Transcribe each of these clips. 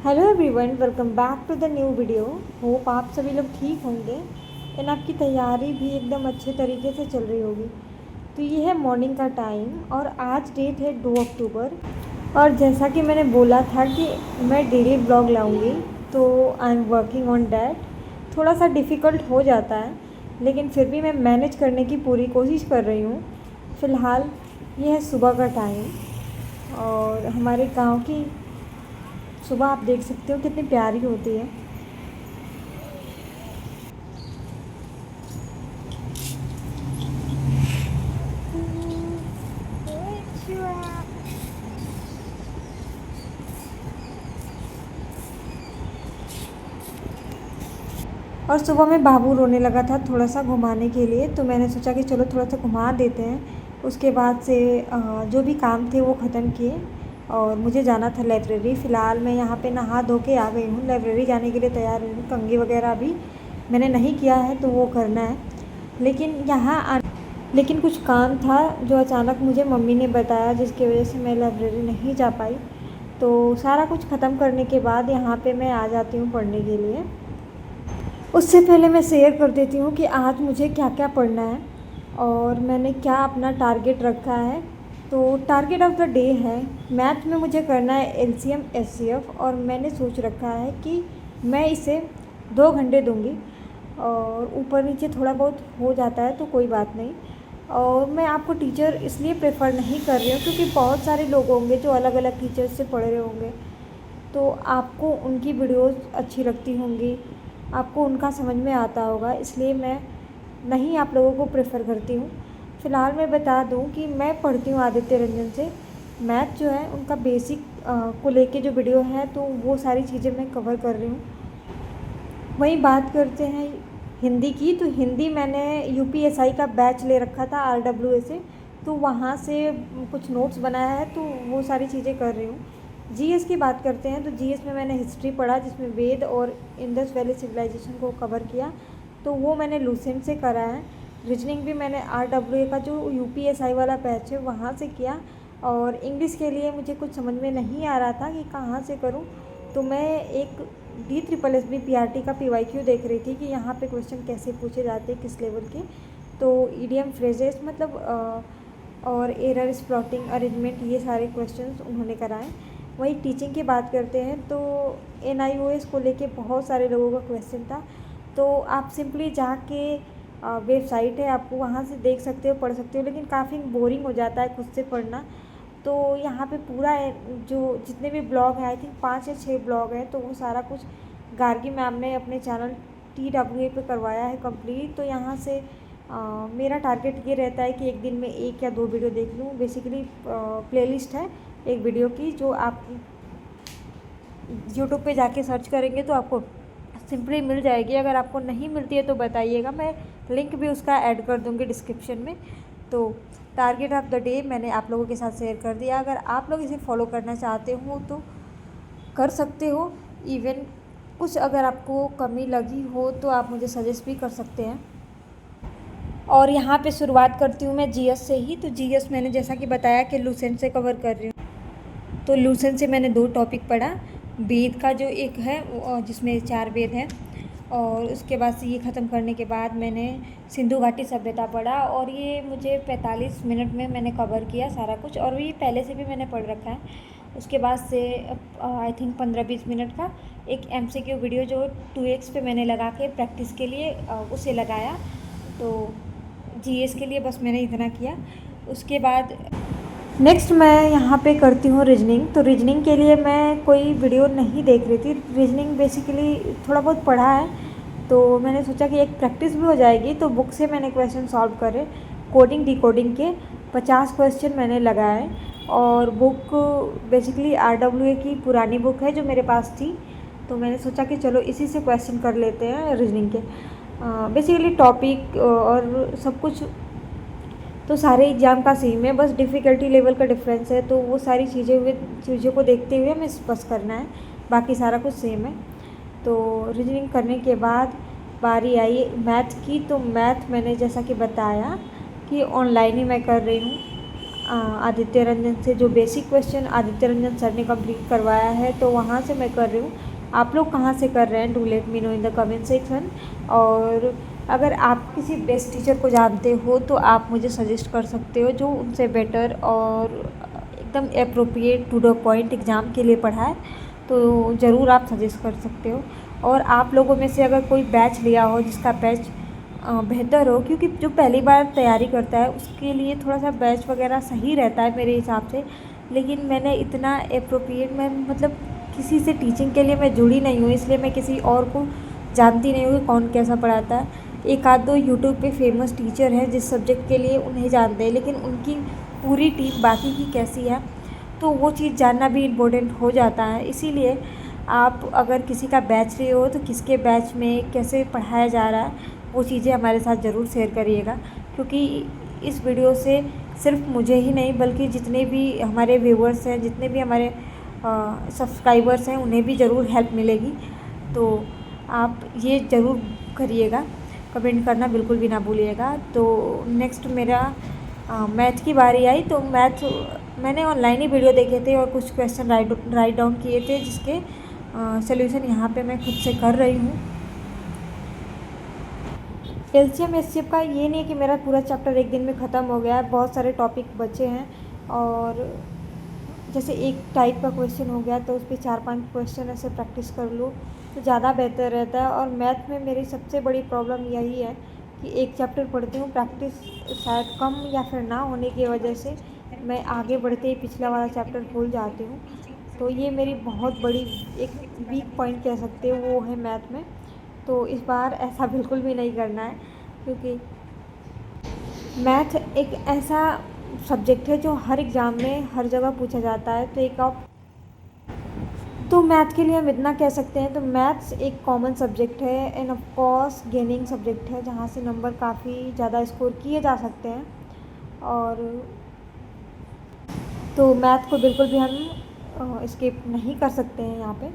Hello everyone, welcome back to the new video. Hope आप सभी लोग ठीक होंगे एंड आपकी तैयारी भी एकदम अच्छे तरीके से चल रही होगी। तो ये है मॉर्निंग का टाइम और आज डेट है 2 अक्टूबर। और जैसा कि मैंने बोला था कि मैं डेली ब्लॉग लाऊंगी, तो I am working on that. थोड़ा सा डिफ़िकल्ट हो जाता है, लेकिन फिर भी मैं मैनेज करने की पूरी कोशिश कर रही हूँ। फ़िलहाल ये है सुबह का टाइम और हमारे गांव की सुबह आप देख सकते हो कितनी प्यारी होती है। और सुबह में बाबू रोने लगा था थोड़ा सा घुमाने के लिए, तो मैंने सोचा कि चलो थोड़ा सा घुमा देते हैं। उसके बाद से जो भी काम थे वो ख़त्म किए और मुझे जाना था लाइब्रेरी। फ़िलहाल मैं यहाँ पे नहा धो के आ गई हूँ, लाइब्रेरी जाने के लिए तैयार हूँ। कंघी वगैरह अभी मैंने नहीं किया है, तो वो करना है। लेकिन कुछ काम था जो अचानक मुझे मम्मी ने बताया, जिसकी वजह से मैं लाइब्रेरी नहीं जा पाई। तो सारा कुछ ख़त्म करने के बाद यहाँ पे मैं आ जाती हूँ पढ़ने के लिए। उससे पहले मैं शेयर कर देती हूँ कि आज मुझे क्या क्या पढ़ना है और मैंने क्या अपना टारगेट रखा है। तो टारगेट ऑफ द डे है, मैथ में मुझे करना है एलसीएम एचसीएफ, और मैंने सोच रखा है कि मैं इसे 2 घंटे दूँगी। और ऊपर नीचे थोड़ा बहुत हो जाता है तो कोई बात नहीं। और मैं आपको टीचर इसलिए प्रेफर नहीं कर रही हूँ क्योंकि बहुत सारे लोग होंगे जो अलग अलग टीचर्स से पढ़ रहे होंगे, तो आपको उनकी वीडियोस अच्छी लगती होंगी, आपको उनका समझ में आता होगा, इसलिए मैं नहीं आप लोगों को प्रेफर करती हूँ। फ़िलहाल मैं बता दूँ कि मैं पढ़ती हूँ आदित्य रंजन से। मैथ जो है उनका बेसिक को लेके जो वीडियो है, तो वो सारी चीज़ें मैं कवर कर रही हूँ। वहीं बात करते हैं हिंदी की, तो हिंदी मैंने यूपीएसआई का बैच ले रखा था आरडब्ल्यूए से, तो वहाँ से कुछ नोट्स बनाया है, तो वो सारी चीज़ें कर रही हूँ। जीएस की बात करते हैं तो जीएस में मैंने हिस्ट्री पढ़ा, जिसमें वेद और इंडस वैली सिविलाइजेशन को कवर किया, तो वो मैंने लूसेंट से करा है। रीजनिंग भी मैंने आरडब्ल्यूए का जो यूपीएसआई वाला बैच है वहाँ से किया। और इंग्लिश के लिए मुझे कुछ समझ में नहीं आ रहा था कि कहाँ से करूँ, तो मैं एक DSSS PRT का PYQ देख रही थी कि यहाँ पे क्वेश्चन कैसे पूछे जाते हैं, किस लेवल के। तो ईडियम फ्रेजेस मतलब और एरर स्प्लॉटिंग अरेंजमेंट, ये सारे क्वेश्चंस उन्होंने कराए। वही टीचिंग की बात करते हैं तो NIOS को लेके बहुत सारे लोगों का क्वेश्चन था, तो आप सिंपली जाके वेबसाइट है, आपको वहाँ से देख सकते हो, पढ़ सकते हो, लेकिन काफ़ी बोरिंग हो जाता है खुद से पढ़ना। तो यहाँ पे पूरा जो जितने भी ब्लॉग हैं, आई थिंक 5 या 6 ब्लॉग हैं, तो वो सारा कुछ गार्गी मैम ने अपने चैनल TWA पे करवाया है कंप्लीट। तो यहाँ से मेरा टारगेट ये रहता है कि एक दिन में 1 या 2 वीडियो देख लूँ। बेसिकली प्लेलिस्ट है एक वीडियो की, जो आप यूट्यूब पे जाके सर्च करेंगे तो आपको सिंपली मिल जाएगी। अगर आपको नहीं मिलती है तो बताइएगा, मैं लिंक भी उसका ऐड कर दूँगी डिस्क्रिप्शन में। तो टारगेट ऑफ द डे मैंने आप लोगों के साथ शेयर कर दिया। अगर आप लोग इसे फॉलो करना चाहते हो तो कर सकते हो। इवन कुछ अगर आपको कमी लगी हो तो आप मुझे सजेस्ट भी कर सकते हैं। और यहाँ पे शुरुआत करती हूँ मैं जीएस से ही। तो जीएस मैंने जैसा कि बताया कि लूसेंट से कवर कर रही हूँ। तो लूसेंट से मैंने 2 टॉपिक पढ़ा। वेद का जो एक है जिसमें 4 वेद हैं, और उसके बाद से ये ख़त्म करने के बाद मैंने सिंधु घाटी सभ्यता पढ़ा, और ये मुझे 45 मिनट में मैंने कवर किया सारा कुछ, और ये पहले से भी मैंने पढ़ रखा है। उसके बाद से आई थिंक 15-20 मिनट का एक MCQ वीडियो जो 2x पे मैंने लगा के प्रैक्टिस के लिए उसे लगाया। तो जीएस के लिए बस मैंने इतना किया। उसके बाद नेक्स्ट मैं यहाँ पे करती हूँ रीजनिंग। तो रीजनिंग के लिए मैं कोई वीडियो नहीं देख रही थी। रीजनिंग बेसिकली थोड़ा बहुत पढ़ा है, तो मैंने सोचा कि एक प्रैक्टिस भी हो जाएगी, तो बुक से मैंने क्वेश्चन सॉल्व करे। कोडिंग डिकोडिंग के 50 क्वेश्चन मैंने लगाए, और बुक बेसिकली RWA की पुरानी बुक है जो मेरे पास थी, तो मैंने सोचा कि चलो इसी से क्वेश्चन कर लेते हैं रीजनिंग के। बेसिकली टॉपिक और सब कुछ तो सारे एग्ज़ाम का सेम है, बस डिफ़िकल्टी लेवल का डिफरेंस है। तो वो सारी चीज़ों को देखते हुए हमें बस करना है, बाकी सारा कुछ सेम है। तो रीजनिंग करने के बाद बारी आई मैथ की। तो मैथ मैंने जैसा कि बताया कि ऑनलाइन ही मैं कर रही हूँ। आदित्य रंजन से जो basic question Aditya Ranjan sir ने कंप्लीट करवाया है, तो वहाँ से मैं कर रही हूँ। आप लोग कहाँ से कर रहे हैं, do let me know in the comment section. और अगर आप किसी बेस्ट टीचर को जानते हो तो आप मुझे सजेस्ट कर सकते हो जो उनसे बेटर और एकदम appropriate to the point exam के लिए पढ़ाए, तो ज़रूर आप सजेस्ट कर सकते हो। और आप लोगों में से अगर कोई बैच लिया हो जिसका बैच बेहतर हो, क्योंकि जो पहली बार तैयारी करता है उसके लिए थोड़ा सा बैच वगैरह सही रहता है मेरे हिसाब से। लेकिन मैंने इतना अप्रोप्रिएट, मैं मतलब किसी से टीचिंग के लिए मैं जुड़ी नहीं हूँ, इसलिए मैं किसी और को जानती नहीं हूँ कि कौन कैसा पढ़ाता है। एक आध दो यूट्यूब पे फेमस टीचर हैं जिस सब्जेक्ट के लिए उन्हें जानते हैं, लेकिन उनकी पूरी टीम बाकी की कैसी है, तो वो चीज़ जानना भी इम्पोर्टेंट हो जाता है। इसीलिए आप अगर किसी का बैच लिए हो तो किसके बैच में कैसे पढ़ाया जा रहा है वो चीज़ें हमारे साथ ज़रूर शेयर करिएगा, क्योंकि इस वीडियो से सिर्फ मुझे ही नहीं बल्कि जितने भी हमारे व्यूवर्स हैं, जितने भी हमारे सब्सक्राइबर्स हैं, उन्हें भी ज़रूर हेल्प मिलेगी। तो आप ये ज़रूर करिएगा, कमेंट करना बिल्कुल भी ना भूलिएगा। तो नेक्स्ट मेरा मैथ की बारी आई, तो मैथ मैंने ऑनलाइन ही वीडियो देखे थे और कुछ क्वेश्चन राइट डाउन किए थे, जिसके सॉल्यूशन यहाँ पे मैं खुद से कर रही हूँ। एलसीएम एचसीएफ का ये नहीं है कि मेरा पूरा चैप्टर एक दिन में ख़त्म हो गया है, बहुत सारे टॉपिक बचे हैं। और जैसे एक टाइप का क्वेश्चन हो गया तो उस पर 4-5 क्वेश्चन ऐसे प्रैक्टिस कर लो तो ज़्यादा बेहतर रहता है। और मैथ में मेरी सबसे बड़ी प्रॉब्लम यही है कि एक चैप्टर पढ़ती हूँ, प्रैक्टिस शायद कम या फिर ना होने की वजह से मैं आगे बढ़ते ही पिछला वाला चैप्टर भूल जाती हूँ। तो ये मेरी बहुत बड़ी एक वीक पॉइंट कह सकते हो, वो है मैथ में। तो इस बार ऐसा बिल्कुल भी नहीं करना है, क्योंकि मैथ एक ऐसा सब्जेक्ट है जो हर एग्ज़ाम में हर जगह पूछा जाता है। तो मैथ के लिए हम इतना कह सकते हैं, तो मैथ्स एक कॉमन सब्जेक्ट है end of course gaining subject है, जहाँ से नंबर काफ़ी ज़्यादा स्कोर किए जा सकते हैं। और तो मैथ को बिल्कुल भी हम स्किप नहीं कर सकते हैं यहाँ पे।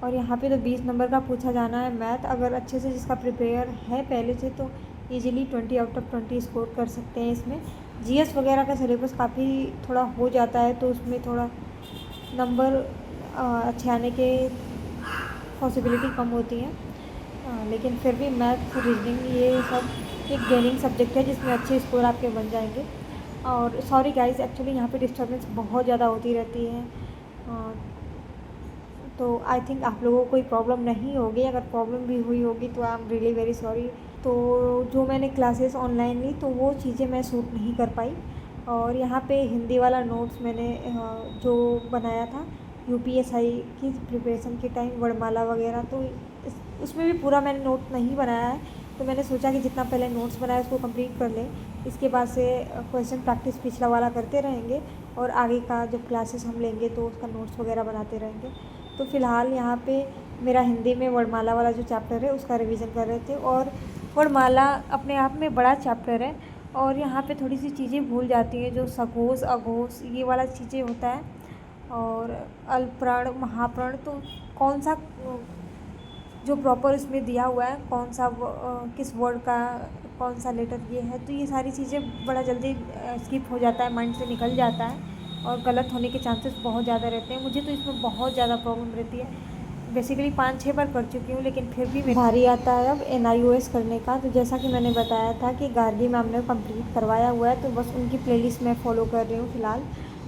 और यहाँ पे तो 20 नंबर का पूछा जाना है मैथ, अगर अच्छे से जिसका प्रिपेयर है पहले से तो इजीली 20 आउट ऑफ 20 स्कोर कर सकते हैं। इसमें जीएस वगैरह का सिलेबस काफ़ी थोड़ा हो जाता है, तो उसमें थोड़ा नंबर अच्छे आने के पॉसिबिलिटी कम होती है। लेकिन फिर भी मैथ, रीजनिंग ये सब एक गेनिंग सब्जेक्ट है जिसमें अच्छे स्कोर आपके बन जाएंगे। और सॉरी गाइस, एक्चुअली यहाँ पे डिस्टर्बेंस बहुत ज़्यादा होती रहती है, तो आई थिंक आप लोगों को कोई प्रॉब्लम नहीं होगी। अगर प्रॉब्लम भी हुई होगी तो I am really very sorry. तो जो मैंने क्लासेस ऑनलाइन ली तो वो चीज़ें मैं शूट नहीं कर पाई। और यहाँ पे हिंदी वाला नोट्स मैंने जो बनाया था यूपीएसआई की प्रिपरेशन के टाइम, वर्णमाला वगैरह, तो उसमें भी पूरा मैंने नोट नहीं बनाया है। तो मैंने सोचा कि जितना पहले नोट्स बनाया उसको कंप्लीट कर लें, इसके बाद से क्वेश्चन प्रैक्टिस पिछला वाला करते रहेंगे और आगे का जब क्लासेस हम लेंगे तो उसका नोट्स वगैरह बनाते रहेंगे। तो फ़िलहाल यहाँ पे मेरा हिंदी में वर्णमाला वाला जो चैप्टर है उसका रिवीजन कर रहे थे। और वर्णमाला अपने आप में बड़ा चैप्टर है और यहाँ पे थोड़ी सी चीज़ें भूल जाती हैं, जो सघोष अघोष ये वाला चीज़ें होता है, और अल्पप्राण महाप्राण, तो कौन सा जो प्रॉपर इसमें दिया हुआ है, कौन सा किस वर्ड का कौन सा लेटर ये है, तो ये सारी चीज़ें बड़ा जल्दी स्किप हो जाता है, माइंड से निकल जाता है और गलत होने के चांसेस बहुत ज़्यादा रहते हैं। मुझे तो इसमें बहुत ज़्यादा प्रॉब्लम रहती है, बेसिकली 5-6 बार कर चुकी हूँ, लेकिन फिर भी भारी आता है अब NIOS करने का। तो जैसा कि मैंने बताया था कि गार्गी मैम ने कंप्लीट करवाया हुआ है, तो बस उनकी प्लेलिस्ट मैं फॉलो कर रही हूँ फ़िलहाल।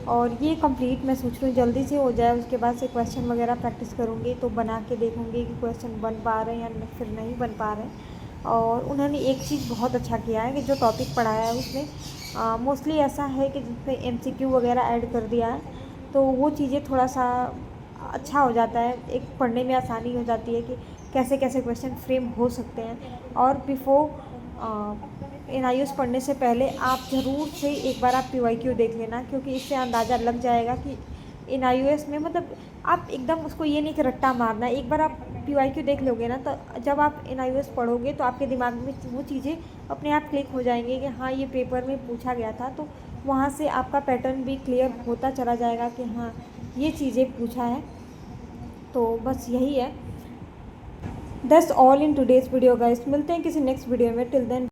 और ये कंप्लीट मैं सोच रही हूँ जल्दी से हो जाए, उसके बाद से क्वेश्चन वगैरह प्रैक्टिस करूँगी, तो बना के देखूँगी कि क्वेश्चन बन पा रहे हैं या फिर नहीं बन पा रहे हैं। और उन्होंने एक चीज़ बहुत अच्छा किया है कि जो टॉपिक पढ़ाया है उसमें मोस्टली ऐसा है कि जिस पे MCQ वगैरह ऐड कर दिया है, तो वो चीज़ें थोड़ा सा अच्छा हो जाता है, एक पढ़ने में आसानी हो जाती है कि कैसे कैसे क्वेश्चन फ्रेम हो सकते हैं। और बिफोर NIOS पढ़ने से पहले आप ज़रूर से एक बार आप PYQ देख लेना, क्योंकि इससे अंदाज़ा लग जाएगा कि NIOS में मतलब आप एकदम उसको ये नहीं कि रट्टा मारना है। एक बार आप PYQ देख लोगे ना, तो जब आप NIOS पढ़ोगे तो आपके दिमाग में वो चीज़ें अपने आप क्लिक हो जाएंगी कि हाँ ये पेपर में पूछा गया था, तो वहाँ से आपका पैटर्न भी क्लियर होता चला जाएगा कि हाँ ये चीज़ें पूछा है। तो बस यही है, that's all in today's video guys. मिलते हैं किसी नेक्स्ट वीडियो में, टिल देन